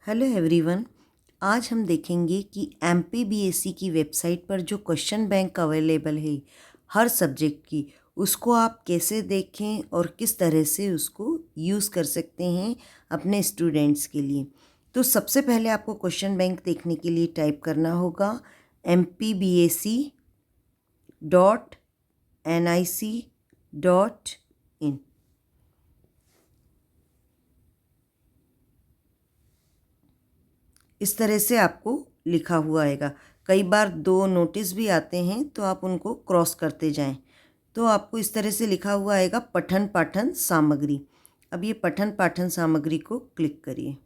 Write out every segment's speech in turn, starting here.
Hello everyone. आज हम देखेंगे कि एमपीबीएससी की वेबसाइट पर जो क्वेश्चन बैंक अवेलेबल है हर सब्जेक्ट की, उसको आप कैसे देखें और किस तरह से उसको यूज़ कर सकते हैं अपने स्टूडेंट्स के लिए। तो सबसे पहले आपको क्वेश्चन बैंक देखने के लिए टाइप करना होगा mpbsc.nic.in। इस तरह से आपको लिखा हुआ आएगा। कई बार दो नोटिस भी आते हैं तो आप उनको क्रॉस करते जाएं। तो आपको इस तरह से लिखा हुआ आएगा पठन पाठन सामग्री। अब ये पठन पाठन सामग्री को क्लिक करिए।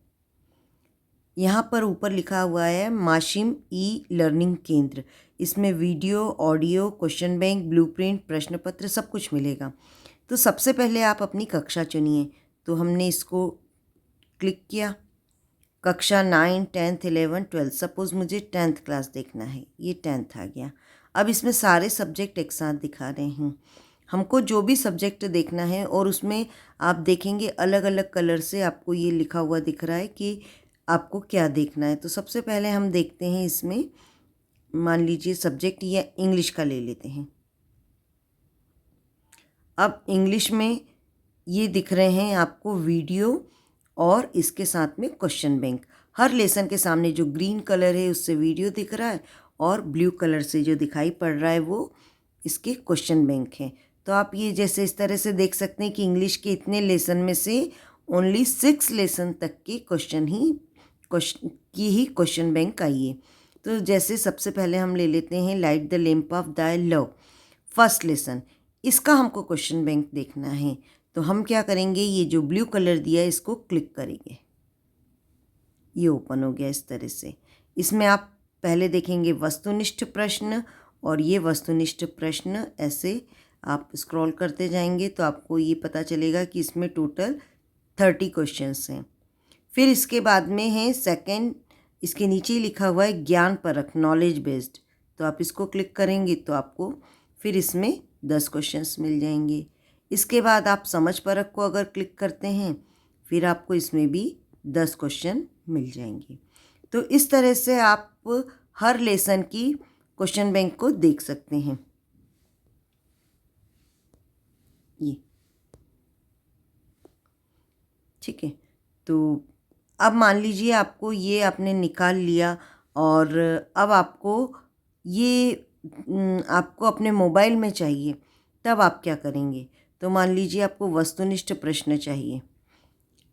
यहाँ पर ऊपर लिखा हुआ है माशिम ई लर्निंग केंद्र। इसमें video, audio, question bank, blueprint, प्रश्न पत्र सब कुछ मिलेगा। तो सबसे पहले आप अपनी कक्षा चुनिए। तो हमने इसको क्लिक किया। कक्षा 9, 10th, 11th, 12th। सपोज़ मुझे 10th क्लास देखना है, ये 10th आ गया। अब इसमें सारे सब्जेक्ट एक साथ दिखा रहे हैं। हमको जो भी सब्जेक्ट देखना है और उसमें आप देखेंगे अलग अलग कलर से आपको ये लिखा हुआ दिख रहा है कि आपको क्या देखना है। तो सबसे पहले हम देखते हैं इसमें, मान लीजिए सब्जेक्ट या इंग्लिश का ले लेते हैं। अब इंग्लिश में ये दिख रहे हैं आपको वीडियो और इसके साथ में क्वेश्चन बैंक। हर लेसन के सामने जो ग्रीन कलर है उससे वीडियो दिख रहा है और ब्लू कलर से जो दिखाई पड़ रहा है वो इसके क्वेश्चन बैंक है। तो आप ये जैसे इस तरह से देख सकते हैं कि इंग्लिश के इतने लेसन में से ओनली 6 लेसन तक के क्वेश्चन ही क्वेश्चन बैंक आई है। तो जैसे सबसे पहले हम ले लेते हैं लाइट द लैम्प ऑफ दाय लव, फर्स्ट लेसन। इसका हमको क्वेश्चन बैंक देखना है। तो हम क्या करेंगे, ये जो ब्लू कलर दिया है इसको क्लिक करेंगे। ये ओपन हो गया इस तरह से। इसमें आप पहले देखेंगे वस्तुनिष्ठ प्रश्न और ये वस्तुनिष्ठ प्रश्न। ऐसे आप स्क्रॉल करते जाएंगे तो आपको ये पता चलेगा कि इसमें टोटल 30 क्वेश्चंस हैं। फिर इसके बाद में है सेकंड, इसके नीचे ही लिखा हुआ है ज्ञान परख, नॉलेज बेस्ड। तो आप इसको क्लिक करेंगे तो आपको फिर इसमें 10 क्वेश्चंस मिल जाएंगे। इसके बाद आप समझ परख को अगर क्लिक करते हैं फिर आपको इसमें भी 10 क्वेश्चन मिल जाएंगे। तो इस तरह से आप हर लेसन की क्वेश्चन बैंक को देख सकते हैं। ये ठीक है। तो अब मान लीजिए आपको ये आपने निकाल लिया और अब आपको ये आपको अपने मोबाइल में चाहिए, तब आप क्या करेंगे। तो मान लीजिए आपको वस्तुनिष्ठ प्रश्न चाहिए।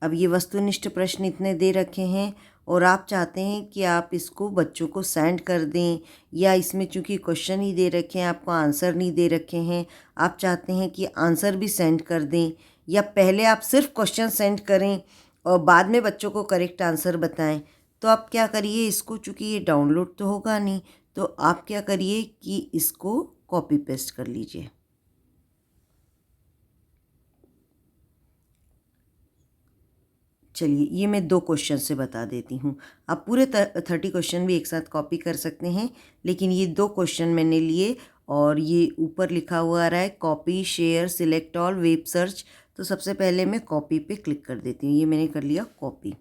अब ये वस्तुनिष्ठ प्रश्न इतने दे रखे हैं और आप चाहते हैं कि आप इसको बच्चों को सेंड कर दें, या इसमें चूंकि क्वेश्चन ही दे रखे हैं, आपको आंसर नहीं दे रखे हैं, आप चाहते हैं कि आंसर भी सेंड कर दें, या पहले आप सिर्फ क्वेश्चन सेंड करें और बाद में बच्चों को करेक्ट आंसर बताएं। तो आप क्या करिए, इसको चूँकि ये डाउनलोड तो होगा नहीं, तो आप क्या करिए कि इसको कॉपी पेस्ट कर लीजिए। चलिए ये मैं 2 क्वेश्चन से बता देती हूँ। आप पूरे 30 क्वेश्चन भी एक साथ कॉपी कर सकते हैं, लेकिन ये 2 क्वेश्चन मैंने लिए और ये ऊपर लिखा हुआ आ रहा है copy, share, select all, web search. तो सबसे पहले मैं कॉपी पे क्लिक कर देती हूँ। ये मैंने कर लिया कॉपी।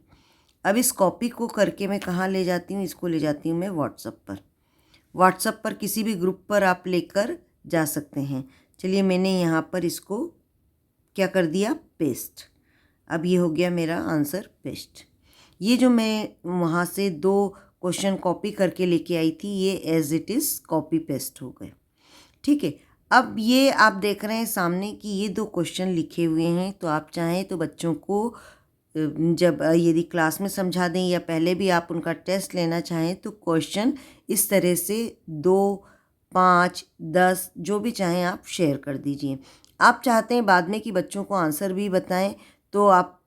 अब इस कॉपी को करके मैं कहाँ ले जाती हूँ, इसको ले जाती हूँ मैं व्हाट्सएप पर। व्हाट्सएप पर किसी भी ग्रुप पर आप लेकर जा सकते हैं। चलिए मैंने यहाँ पर इसको क्या कर दिया, पेस्ट। अब ये हो गया मेरा आंसर पेस्ट। ये जो मैं वहाँ से 2 क्वेश्चन कॉपी करके लेके आई थी, ये as it is copy paste हो गए। ठीक है। अब ये आप देख रहे हैं सामने कि ये 2 क्वेश्चन लिखे हुए हैं। तो आप चाहें तो बच्चों को जब यदि क्लास में समझा दें या पहले भी आप उनका टेस्ट लेना चाहें तो क्वेश्चन इस तरह से 2, 5, 10 जो भी चाहें आप शेयर कर दीजिए। आप चाहते हैं बाद में कि बच्चों को आंसर भी बताएं तो आप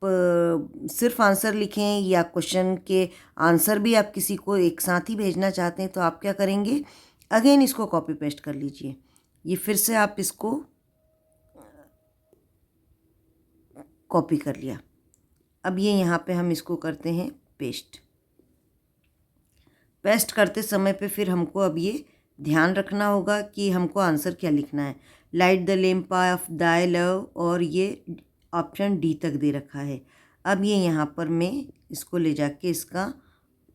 सिर्फ आंसर लिखें, या क्वेश्चन के आंसर भी आप किसी को एक साथ ही भेजना चाहते हैं तो आप क्या करेंगे, अगेन इसको कॉपी पेस्ट कर लीजिए। ये फिर से आप इसको कॉपी कर लिया। अब ये यहाँ पे हम इसको करते हैं पेस्ट। पेस्ट करते समय पे फिर हमको अब ये ध्यान रखना होगा कि हमको आंसर क्या लिखना है। लाइट द लैम्प ऑफ दाय लव, और ये ऑप्शन डी तक दे रखा है। अब ये यहाँ पर मैं इसको ले जाके इसका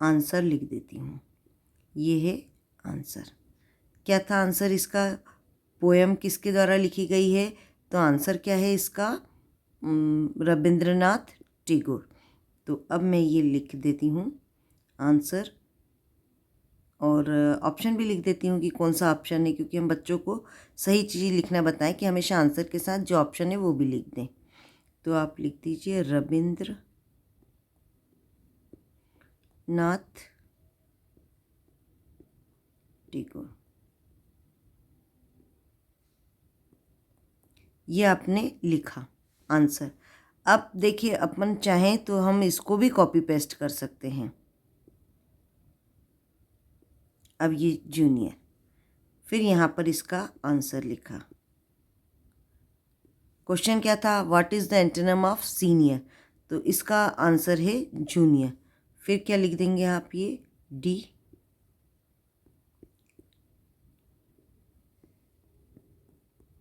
आंसर लिख देती हूँ। ये है आंसर। क्या था आंसर इसका? पोएम किसके द्वारा लिखी गई है? तो आंसर क्या है इसका? रविंद्रनाथ टैगोर। तो अब मैं ये लिख देती हूँ आंसर, और ऑप्शन भी लिख देती हूँ कि कौन सा ऑप्शन है, क्योंकि हम बच्चों को सही चीज़ लिखना बताएं कि हमेशा आंसर के साथ जो ऑप्शन है वो भी लिख दें। तो आप लिख दीजिए रविंद्रनाथ टैगोर। ये आपने लिखा आंसर। अब देखिए, अपन चाहें तो हम इसको भी कॉपी पेस्ट कर सकते हैं। अब ये जूनियर, फिर यहाँ पर इसका आंसर लिखा। क्वेश्चन क्या था? What is the antonym of senior? तो इसका आंसर है जूनियर। फिर क्या लिख देंगे आप? ये डी,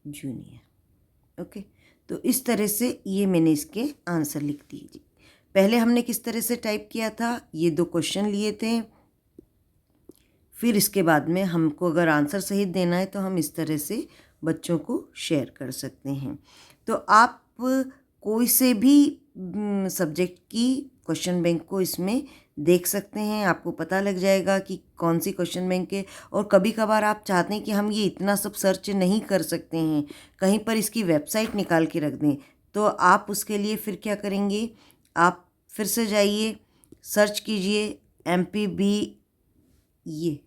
जूनियर। ओके, तो इस तरह से ये मैंने इसके आंसर लिख दिए। पहले हमने किस तरह से टाइप किया था? ये 2 क्वेश्चन लिए थे, फिर इसके बाद में हमको अगर आंसर सही देना है तो हम इस तरह से बच्चों को शेयर कर सकते हैं। तो आप कोई से भी सब्जेक्ट की क्वेश्चन बैंक को इसमें देख सकते हैं, आपको पता लग जाएगा कि कौन सी क्वेश्चन बैंक है। और कभी कभार आप चाहते हैं कि हम ये इतना सब सर्च नहीं कर सकते हैं, कहीं पर इसकी वेबसाइट निकाल के रख दें, तो आप उसके लिए फिर क्या करेंगे? आप फिर से जाइए, सर्च कीजिए MPB, ये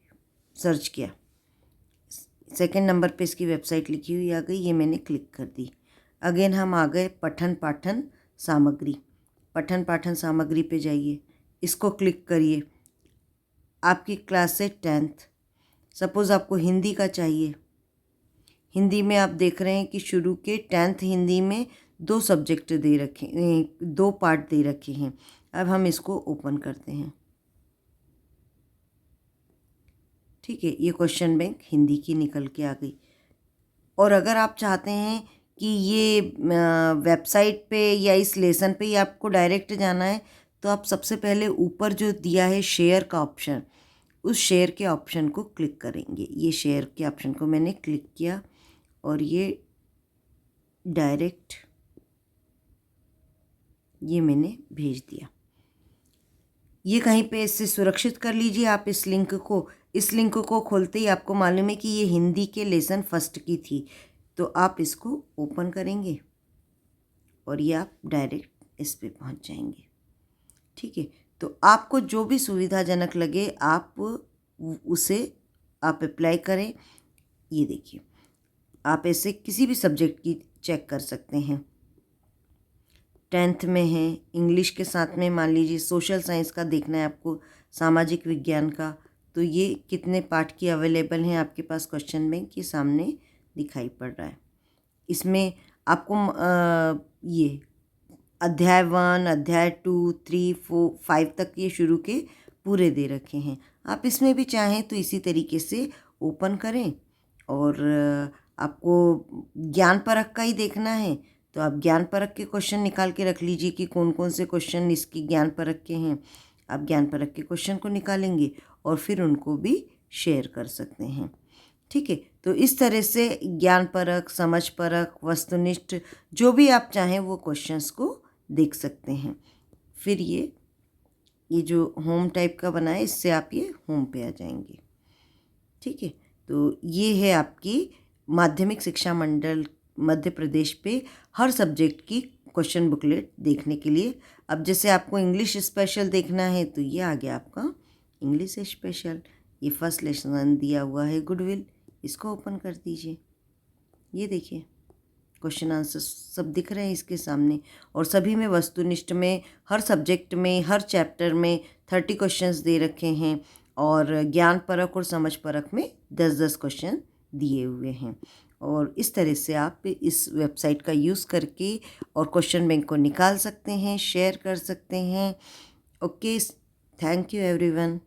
सर्च किया, सेकंड नंबर पे इसकी वेबसाइट लिखी हुई आ गई, ये मैंने क्लिक कर दी। अगेन हम आ गए पठन पाठन सामग्री। पठन पाठन सामग्री पे जाइए, इसको क्लिक करिए। आपकी क्लास है 10th, सपोज़ आपको हिंदी का चाहिए। हिंदी में आप देख रहे हैं कि शुरू के 10th हिंदी में 2 सब्जेक्ट दे रखे, 2 पार्ट दे रखे हैं। अब हम इसको ओपन करते हैं। ठीक है, ये क्वेश्चन बैंक हिंदी की निकल के आ गई। और अगर आप चाहते हैं कि ये वेबसाइट पे या इस लेसन पे ही आपको डायरेक्ट जाना है, तो आप सबसे पहले ऊपर जो दिया है शेयर का ऑप्शन, उस शेयर के ऑप्शन को क्लिक करेंगे। ये शेयर के ऑप्शन को मैंने क्लिक किया और ये डायरेक्ट ये मैंने भेज दिया। ये कहीं पे इससे सुरक्षित कर लीजिए आप इस लिंक को। इस लिंक को खोलते ही आपको मालूम है कि ये हिंदी के लेसन फर्स्ट की थी, तो आप इसको ओपन करेंगे और ये आप डायरेक्ट इस पे पहुंच जाएंगे। ठीक है, तो आपको जो भी सुविधाजनक लगे आप उसे आप अप्लाई करें। ये देखिए, आप ऐसे किसी भी सब्जेक्ट की चेक कर सकते हैं। 10th में है, इंग्लिश के साथ में मान लीजिए सोशल साइंस का देखना है आपको, सामाजिक विज्ञान का, तो ये कितने पाठ की अवेलेबल हैं आपके पास क्वेश्चन बैंक के सामने दिखाई पड़ रहा है। इसमें आपको ये अध्याय 1, अध्याय 2, 3, 4, 5 तक ये शुरू के पूरे दे रखे हैं। आप इसमें भी चाहें तो इसी तरीके से ओपन करें। और आपको ज्ञान परख का ही देखना है तो आप ज्ञान परख के क्वेश्चन निकाल के रख लीजिए कि कौन कौन से क्वेश्चन इसकी ज्ञान परख के हैं। आप ज्ञान परख के क्वेश्चन को निकालेंगे और फिर उनको भी शेयर कर सकते हैं। ठीक है, तो इस तरह से ज्ञान परख, समझ परख, वस्तुनिष्ठ जो भी आप चाहें वो क्वेश्चंस को देख सकते हैं। फिर ये जो होम टाइप का बना है, इससे आप ये होम पे आ जाएंगे। ठीक है, तो ये है आपकी माध्यमिक शिक्षा मंडल मध्य प्रदेश पे हर सब्जेक्ट की क्वेश्चन बुकलेट देखने के लिए। अब जैसे आपको इंग्लिश स्पेशल देखना है तो ये आ गया आपका इंग्लिश स्पेशल। ये फर्स्ट लेसन दिया हुआ है गुडविल, इसको ओपन कर दीजिए। ये देखिए क्वेश्चन आंसर सब दिख रहे हैं इसके सामने, और सभी में वस्तुनिष्ठ में हर सब्जेक्ट में हर चैप्टर में 30 क्वेश्चंस दे रखे हैं, और ज्ञान परख और समझ परख में 10-10 क्वेश्चन दिए हुए हैं। और इस तरह से आप इस वेबसाइट का यूज़ करके और क्वेश्चन बैंक को निकाल सकते हैं, शेयर कर सकते हैं। Okay, thank you everyone.